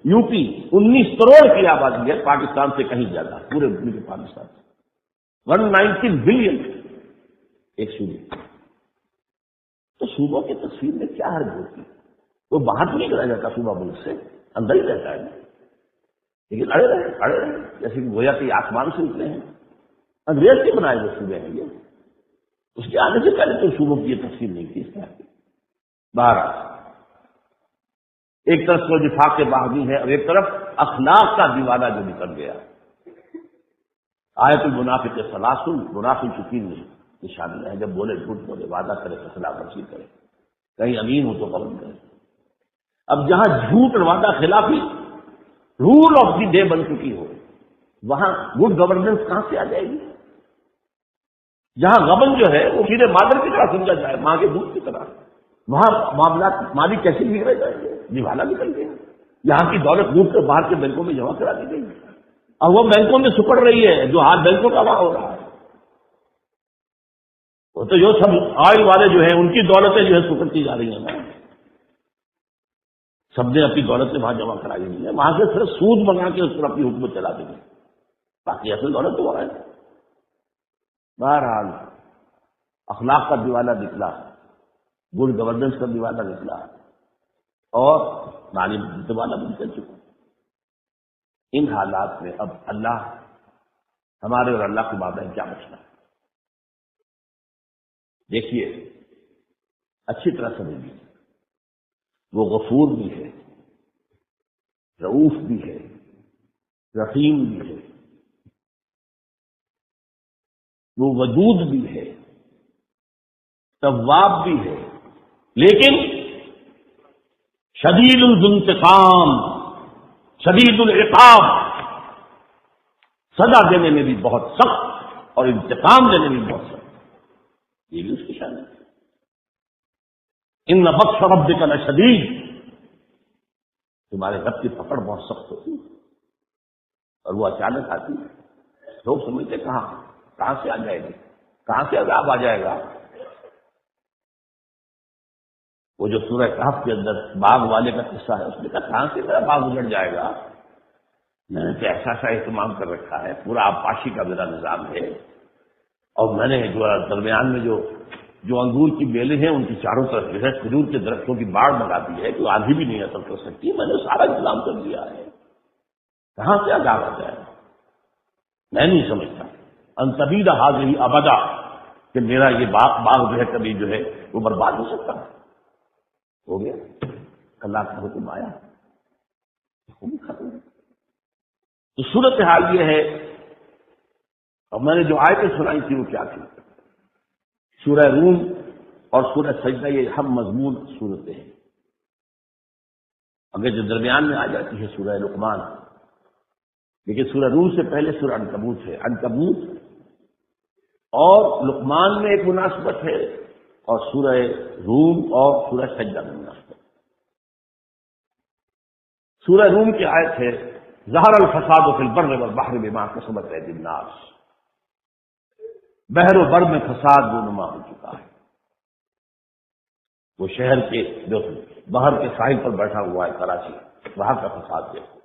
یو پی، 19 کروڑ کی آبادی ہے، پاکستان سے کہیں زیادہ، پورے ملک پاکستان سے 190 بلین ایک صوبے۔ تو صوبوں کی تصویر میں کیا حرج ہوتی ہے؟ وہ باہر نہیں کرا جاتا صوبہ ملک سے، اندر ہی رہتا ہے، لیکن اڑے رہے جیسے کہ گویا کہ آسمان سے اترے ہیں۔ انگریز کے بنائے ہوئے صوبے ہیں یہ، اس کے آنے سے پہلے تو صوبوں کی یہ تصویر نہیں تھی اس طرح کی۔ بہرحال ایک طرف تو نفاق کے باغی ہے اور ایک طرف اخلاق کا دیوانہ جو نکل گیا۔ آیت المنافق ثلاث، منافق کی تین نشانیاں ہیں، جب بولے جھوٹ بولے، وعدہ کرے خلاف ورزی کرے، کہیں امین ہو تو قبول کرے۔ اب جہاں جھوٹ اور وعدہ خلافی رول آف دی ڈے بن چکی ہو، وہاں گڈ گورننس کہاں سے آ جائے گی؟ جہاں غبن جو ہے وہ سیدھے مادر کی طرح سمجھا جائے، ماں کے دودھ کی طرح، وہاں معاملات مالی کیسے بگڑے جائیں گے؟ دیوالا نکل گیا۔ یہاں کی دولت لوٹ کر باہر کے بینکوں میں جمع کرا دی گئی، اور وہ بینکوں میں سکڑ رہی ہے، جو ہاتھ بینکوں کا وہاں ہو رہا ہے۔ وہ تو جو سب آئل والے جو ہیں ان کی دولتیں جو ہے سکڑتی جا رہی ہیں نا، سب نے اپنی دولتیں وہاں جمع کرائی ہوئی ہے، وہاں سے صرف سود منگا کے اس پر اپنی حکومت چلا دیں گے، باقی اصل دولت تو وہاں ہے۔ بہرحال اخلاق کا دیوالہ نکلا، گڈ گورننس کا دیوالہ نکلا، اور مالی دیوالہ بھی نکل چکا۔ ان حالات میں اب اللہ ہمارے اور اللہ کے مابین کیا مسئلہ ہے؟ دیکھیے اچھی طرح سمجھیے، وہ غفور بھی ہے، رؤوف بھی ہے، رحیم بھی ہے، وہ ودود بھی ہے، تواب بھی ہے، لیکن شدید الانتقام، شدید العقاب، سزا دینے میں بھی بہت سخت اور انتقام دینے میں بھی بہت سخت، یہ بھی اس کی شان ہے۔ ان بطش ربک لشدید، تمہارے رب کی پکڑ بہت سخت ہوتی ہے، اور وہ اچانک آتی ہے، لوگ سمجھتے کہاں سے آ جائے گی، کہاں سے عذاب آ جائے گا۔ وہ جو سورہ کہف کے اندر باغ والے کا قصہ ہے، اس میں کہاں سے میرا باغ اجڑ جائے گا، میں نے تو ایسا اہتمام کر رکھا ہے، پورا آبپاشی کا میرا نظام ہے، اور میں نے جو درمیان میں جو انگور کی بیلیں ہیں ان کی چاروں طرف جو ہے کھجور کے درختوں کی باڑ لگا دی ہے کہ آندھی بھی نہیں اثر کر سکتی، میں نے سارا انتظام کر دیا ہے، کہاں سے عذاب آ جائے گا؟ میں نہیں سمجھتا ان تبید حاضر ابدا کہ میرا یہ باغ جو ہے کبھی جو ہے وہ برباد ہو سکتا ہے۔ ہو گیا، اللہ کا حکم آیا، حکم ختم۔ تو صورتحال یہ ہے، اور میں نے جو آیتیں سنائی تھی وہ کیا تھی؟ سورہ روم اور سورہ سجدہ یہ ہم مضمون صورتیں ہیں، اگر جو درمیان میں آ جاتی ہے سورہ لقمان، لیکن سورہ روم سے پہلے سورہ عنکبوت ہے۔ عنکبوت اور لقمان میں ایک مناسبت ہے، اور سورہ روم اور سورہ سجدہ میں مناسبت۔ سورہ روم کی آیت ہے ظہر الفساد فی البر والبحر بما کسبت ایدی الناس، بحر و بر میں فساد رونما ہو چکا ہے۔ وہ شہر کے جو بحر کے ساحل پر بیٹھا ہوا ہے کراچی، وہاں کا فساد دیکھو،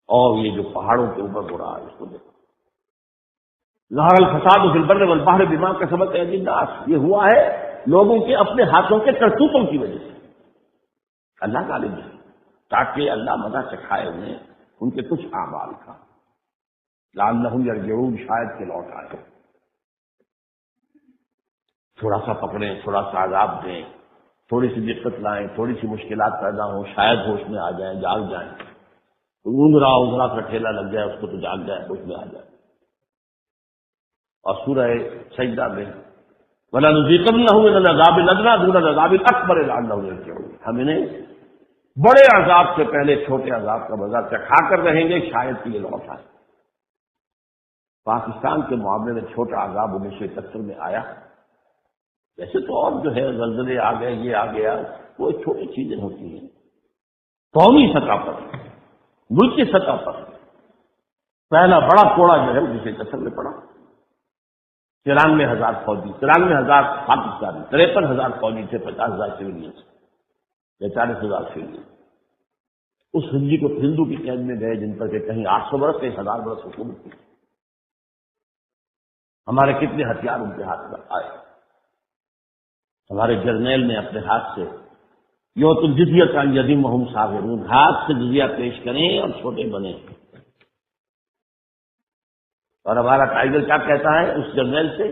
اور یہ جو پہاڑوں کے اوپر ہو رہا ہے اس کو دیکھو۔ ظہر الفساد فی البر والبحر بما کسبت ایدی الناس، یہ ہوا ہے لوگوں کے اپنے ہاتھوں کے کرتوتوں کی وجہ سے۔ اللہ غالب ہے تاکہ اللہ مزہ چکھائے انہیں ان کے کچھ اعمال کا، لعلہم یرجعون، شاید کہ لوٹ آئے، تھوڑا سا پکڑیں، تھوڑا سا عذاب دیں، تھوڑی سی دقت لائیں، تھوڑی سی مشکلات پیدا ہوں، شاید ہوش میں آ جائیں، جاگ جائیں، اونگرا کا ٹھیلا لگ جائے اس کو تو جاگ جائے، ہوش میں آ جائے۔ اور سورہ سجدہ میں وَلَنُذِيقَنَّهُم مِّنَ الْعَذَابِ الْأَدْنَىٰ دُونَ الْعَذَابِ الْأَكْبَرِ لَعَلَّهُمْ يَرْجِعُونَ، ہم انہیں بڑے عذاب سے پہلے چھوٹے عذاب کا مزہ چکھا کر رہیں گے، شاید کہ یہ لوٹ آئے۔ پاکستان کے معاملے میں چھوٹا عذاب 1971 میں آیا، ویسے تو اور جو ہے زلزلے آ گئے، یہ آ گیا، وہ چھوٹی چیزیں ہوتی ہیں۔ قومی سطح پر، ملکی سطح پر پہلا بڑا کوڑا جو ہے 1971 میں پڑا، 93,000 فوجی، 93,000 پاکستانی، 53,000 فوجی تھے، 50,000 سویلینز۔ یا 40,000 فیل اس ہندی کو ہندو کی قید میں گئے جن پر کہ کہیں 800 برس کہیں 1000 برس حکومت کی. ہمارے کتنے ہتھیار ان کے ہاتھ میں آئے. ہمارے جرنیل نے اپنے ہاتھ سے یو تو جزیہ کا یدیم ہم صابرون، ہاتھ سے جزیہ پیش کریں اور چھوٹے بنے. اور ہمارا ٹائیگر کیا کہتا ہے اس جرنیل سے،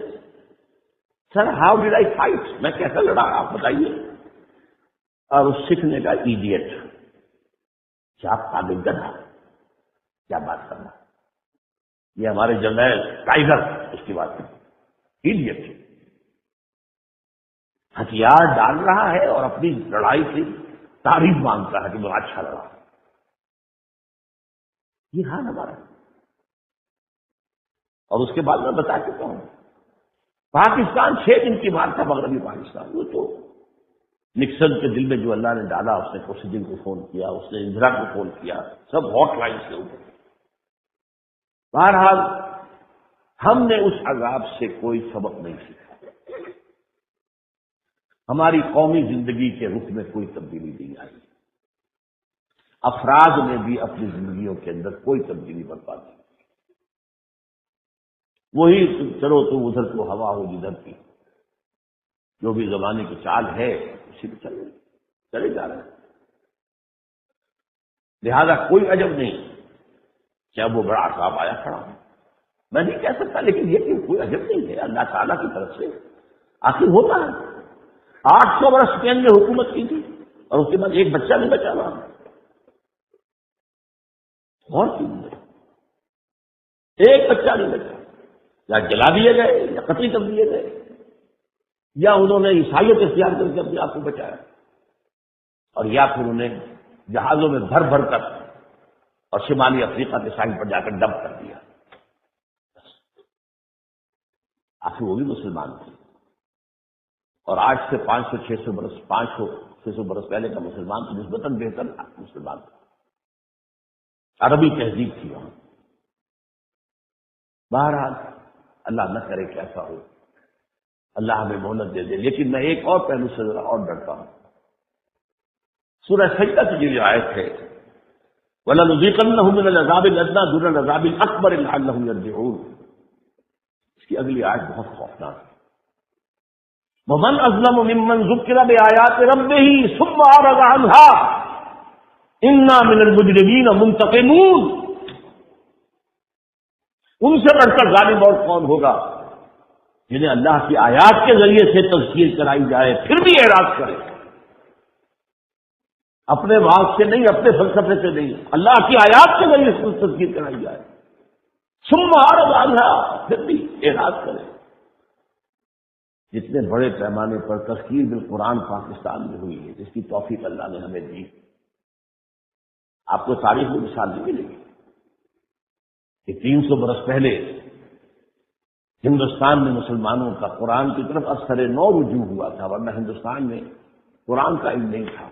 sir how did I fight, میں کیسا لڑا آپ بتائیے. اور اس سیکھنے کا ایڈیٹ، کیا قابل گدھا، کیا بات کرنا. یہ ہمارے جرنیل ٹائیگر اس کی بات ہے، ایڈیٹ. ہتھیار ڈال رہا ہے اور اپنی لڑائی کی تعریف مانگتا ہے کہ میں اچھا لڑا. یہ حال ہمارا. اور اس کے بعد میں بتا چکا ہوں پاکستان 6 دن کی مار تھا، مغربی پاکستان. وہ تو نکسن کے دل میں جو اللہ نے ڈالا، اس نے کوسیجن کو فون کیا، اس نے اندرا کو فون کیا، سب ہاٹ لائن سے اوپر. بہرحال ہم نے اس عذاب سے کوئی سبق نہیں سیکھا. ہماری قومی زندگی کے رخ میں کوئی تبدیلی نہیں آئی. افراد نے بھی اپنی زندگیوں کے اندر کوئی تبدیلی برپا نہیں. وہی چلو تو ادھر کو ہوا ہو جدھر کی، جو بھی زمانے کی چال ہے اسی پہ چلے جا رہے ہیں. لہذا کوئی عجب نہیں کیا وہ بڑا عذاب آیا کھڑا ہوں، میں نہیں کہہ سکتا، لیکن یہ کہ کوئی عجب نہیں ہے اللہ تعالیٰ کی طرف سے. آخر ہوتا ہے 800 برس اسپین میں حکومت کی تھی اور اس کے بعد ایک بچہ نہیں بچا وہاں. اور ایک بچہ نہیں بچا، یا جلا دیے گئے یا قتل کر دیے گئے، یا انہوں نے عیسائیت اختیار کر کے اپنے آپ کو بچایا، اور یا پھر انہیں جہازوں میں بھر بھر کر اور شمالی افریقہ کے ساحل پر جا کر ڈمپ کر دیا. آخر وہ بھی مسلمان تھے. اور آج سے 500-600 برس پہلے کا مسلمان تو نسبتاً بہتر مسلمان تھا. عربی تہذیب تھی وہاں. بہرحال اللہ نہ کرے کہ ایسا ہو، اللہ ہمیں مہلت دے دے. لیکن میں ایک اور پہلو سے ذرا اور ڈرتا ہوں. سورہ سجدہ کی جو آیت ہے وَلَنُذِيقَنَّهُم مِّنَ الْعَذَابِ الْأَدْنَىٰ دُونَ الْعَذَابِ الْأَكْبَرِ لَعَلَّهُمْ يَرْجِعُونَ، اس کی اگلی آیت بہت خوفناک ہے. وَمَنْ أَظْلَمُ مِمَّنْ ذُكِّرَ بِآيَاتِ رَبِّهِ ثُمَّ أَعْرَضَ عَنْهَا إِنَّا مِنَ الْمُجْرِمِينَ مُنْتَقِمُونَ. ان سے بڑھ کر ظالم اور کون ہوگا جنہیں اللہ کی آیات کے ذریعے سے تذکیر کرائی جائے پھر بھی اعراض کرے. اپنے واق سے نہیں، اپنے فلسفے سے نہیں، اللہ کی آیات کے ذریعے سے تذکیر کرائی جائے ثم أعرض عنها پھر بھی اعراض کرے. جتنے بڑے پیمانے پر تذکیر بالقرآن پاکستان میں ہوئی ہے، جس کی توفیق اللہ نے ہمیں دی، آپ کو تاریخ میں مثال نہیں ملے گی کہ 300 برس پہلے ہندوستان میں مسلمانوں کا قرآن کی طرف اثر نو رجوع ہوا تھا، ورنہ ہندوستان میں قرآن کا علم نہیں تھا.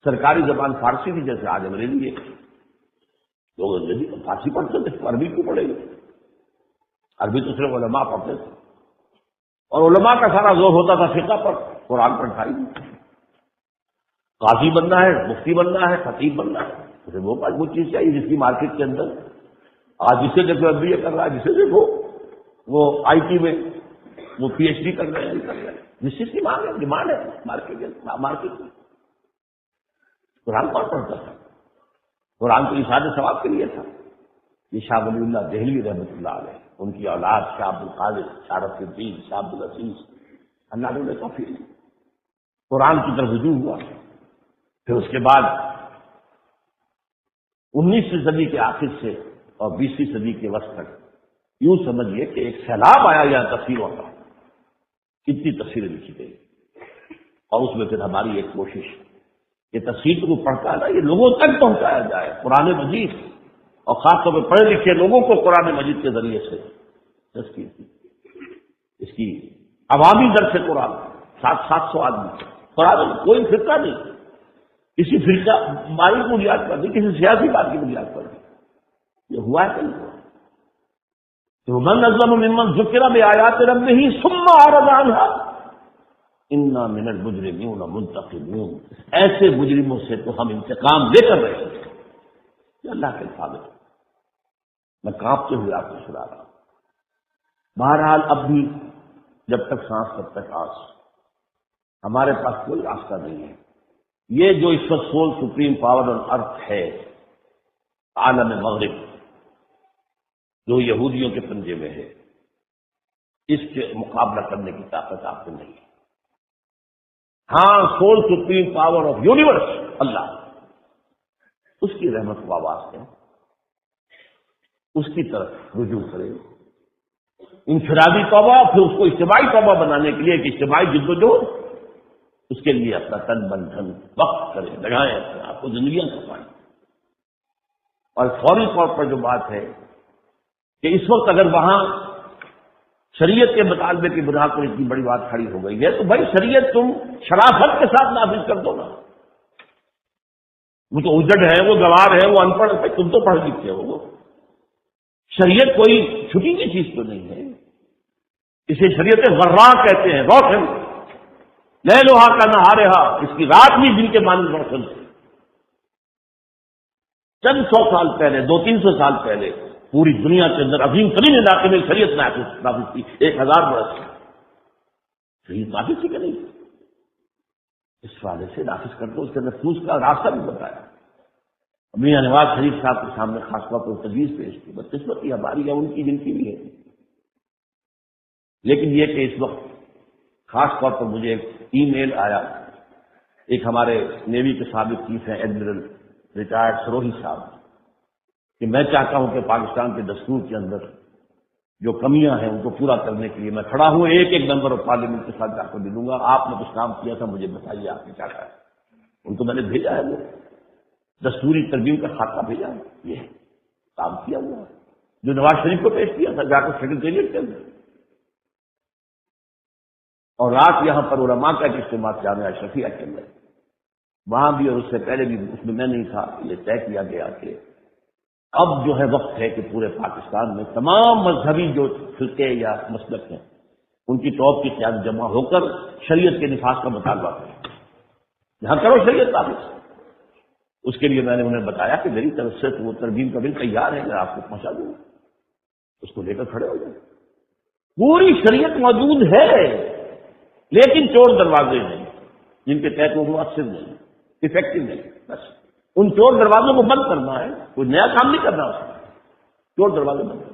سرکاری زبان فارسی تھی، جیسے آج انگریزی ہے. لوگ انگریزی فارسی پڑھتے تھے، عربی کیوں پڑھے گی؟ عربی تو صرف علماء پڑھتے تھے، اور علماء کا سارا زور ہوتا تھا فقہ پر، قرآن پر ڈھائی. قاضی بننا ہے، مفتی بننا ہے، خطیب بننا ہے، اسے وہ چیز چاہیے جس کی مارکیٹ کے اندر آج جسے دیکھو MBA کر رہا ہے، جسے دیکھو وہ IT میں وہ PhD کر رہے ہیں، جس چیز کی مانگ ہے، ڈیمانڈ ہے مارکیٹ میں. قرآن کون پڑھتا تھا؟ قرآن تو اشاعت ثواب کے لیے تھا. یہ شاہ ولی اللہ دہلوی رحمۃ اللہ علیہ، ان کی اولاد شاہ عبد القادر، شاہ رفیع الدین، شاہ عبد العزیز، اللہ نے کافی قرآن کی طرف رجوع ہوا. پھر اس کے بعد 19ویں صدی کے آخر سے اور 20ویں صدی کے وسط تک یوں سمجھیے کہ ایک سیلاب آیا یا تفسیروں کا، کتنی تفسیریں لکھی گئی. اور اس میں پھر ہماری ایک کوشش یہ تفسیر کو پڑھتا ہے نا، یہ لوگوں تک پہنچایا جائے قرآن مجید، اور خاص طور پہ پڑھے لکھے لوگوں کو قرآن مجید کے ذریعے سے تذکیر کی. اس کی عوامی درس قرآن 700 آدمی قرآن، کوئی فرقہ نہیں، کسی فرقہ مائی کی بنیاد پر نہیں، کسی سیاسی بات کی بنیاد پر نہیں. یہ ہوا ہے کہ نہیں ہوا؟ تو من اظلم ممن ذکر بآیات ربہ ثم اعرض عنها. انا من المجرمین منتقمون، ایسے مجرموں سے تو ہم انتقام لے کر رہے ہیں۔ یہ اللہ کے الفاظ ہیں، میں کانپتے ہوئے آپ کو سنا رہا ہوں۔ بہرحال اب بھی جب تک سانس تب تک آس، ہمارے پاس کوئی راستہ نہیں ہے۔ یہ جو اس وقت سول سپریم پاور آن ارتھ ہے، عالم مغرب، جو یہودیوں کے پنجے میں ہے، اس کے مقابلہ کرنے کی طاقت آپ کو نہیں ہے۔ ہاں، sole supreme power of universe اللہ، اس کی رحمت کو آواز دیں، اس کی طرف رجوع کریں، انفرادی توبہ، پھر اس کو اجتماعی توبہ بنانے کے لیے ایک اجتماعی جدوجہد، اس کے لیے اپنا تن من دھن وقت کریں، لگائیں، اپنے آپ کو زندگیاں کمائیں۔ اور فوری طور پر جو بات ہے کہ اس وقت اگر وہاں شریعت کے مطالبے کی بنا پر اتنی بڑی بات کھڑی ہو گئی ہے تو بھائی شریعت تم شرافت کے ساتھ نافذ کر دو نا۔ وہ تو اجڑ ہے، وہ گوار ہے، وہ ان پڑھ ہے، تم تو پڑھ لکھتے ہو۔ شریعت کوئی چھٹی کی چیز تو نہیں ہے، اسے شریعت غراء کہتے ہیں، روشن، لیلھا کا نہارھا، اس کی رات بھی دن کے مانند روشن ہے۔ چند 100 سال پہلے، 200-300 سال پہلے پوری دنیا کے اندر عظیم ترین علاقے میں شریعت نافذ کی، 1000 برس شریعت نافذ کی کہ نہیں؟ اس والے سے نافذ کر دو، اس کے نفوذ کا راستہ بھی بتایا۔ میاں نواز شریف صاحب کے سامنے خاص طور پر تجویز پیش کی، بدقسمتی ہماری یا ان کی جن کی بھی ہے، لیکن یہ کہ اس وقت خاص طور پر مجھے ایک ای میل آیا، ایک ہمارے نیوی کے سابق چیف ہیں ایڈمرل ریٹائرڈ سروہی صاحب، کہ میں چاہتا ہوں کہ پاکستان کے دستور کے اندر جو کمیاں ہیں ان کو پورا کرنے کے لیے میں کھڑا ہوں، ایک ممبر آف پارلیمنٹ کے ساتھ جا کر ملوں گا، آپ نے کچھ کام کیا تھا، مجھے بتائیے آپ نے کیا کہا ہے۔ ان کو میں نے بھیجا ہے، وہ دستوری ترمیم کا خاکہ بھیجا ہے، یہ کام کیا ہوا ہے جو نواز شریف کو پیش کیا تھا جا کر سیکریٹریٹ کے اندر۔ اور رات یہاں پر علماء کا ایک اجتماع جامعہ اشرفیہ کے اندر، وہاں بھی اور اس سے پہلے بھی، اس میں نہیں تھا، یہ طے کیا گیا کہ اب جو ہے وقت ہے کہ پورے پاکستان میں تمام مذہبی جو فرقے یا مسلک ہیں ان کی ٹاپ کی قیادت جمع ہو کر شریعت کے نفاذ کا مطالبہ کریں، یہاں کرو شریعت نافذ۔ اس کے لیے میں نے انہیں بتایا کہ میری طرف سے تو وہ ترمیم کا بل تیار ہے، میں آپ کو پہنچا دوں گا، اس کو لے کر کھڑے ہو جائیں۔ پوری شریعت موجود ہے لیکن چور دروازے ہیں جن کے تحت وہ مؤثر نہیں، افیکٹو نہیں، بس ان چور دروازوں کو بند کرنا ہے، کوئی نیا کام نہیں کرنا، اس میں چور دروازے بند کرنا۔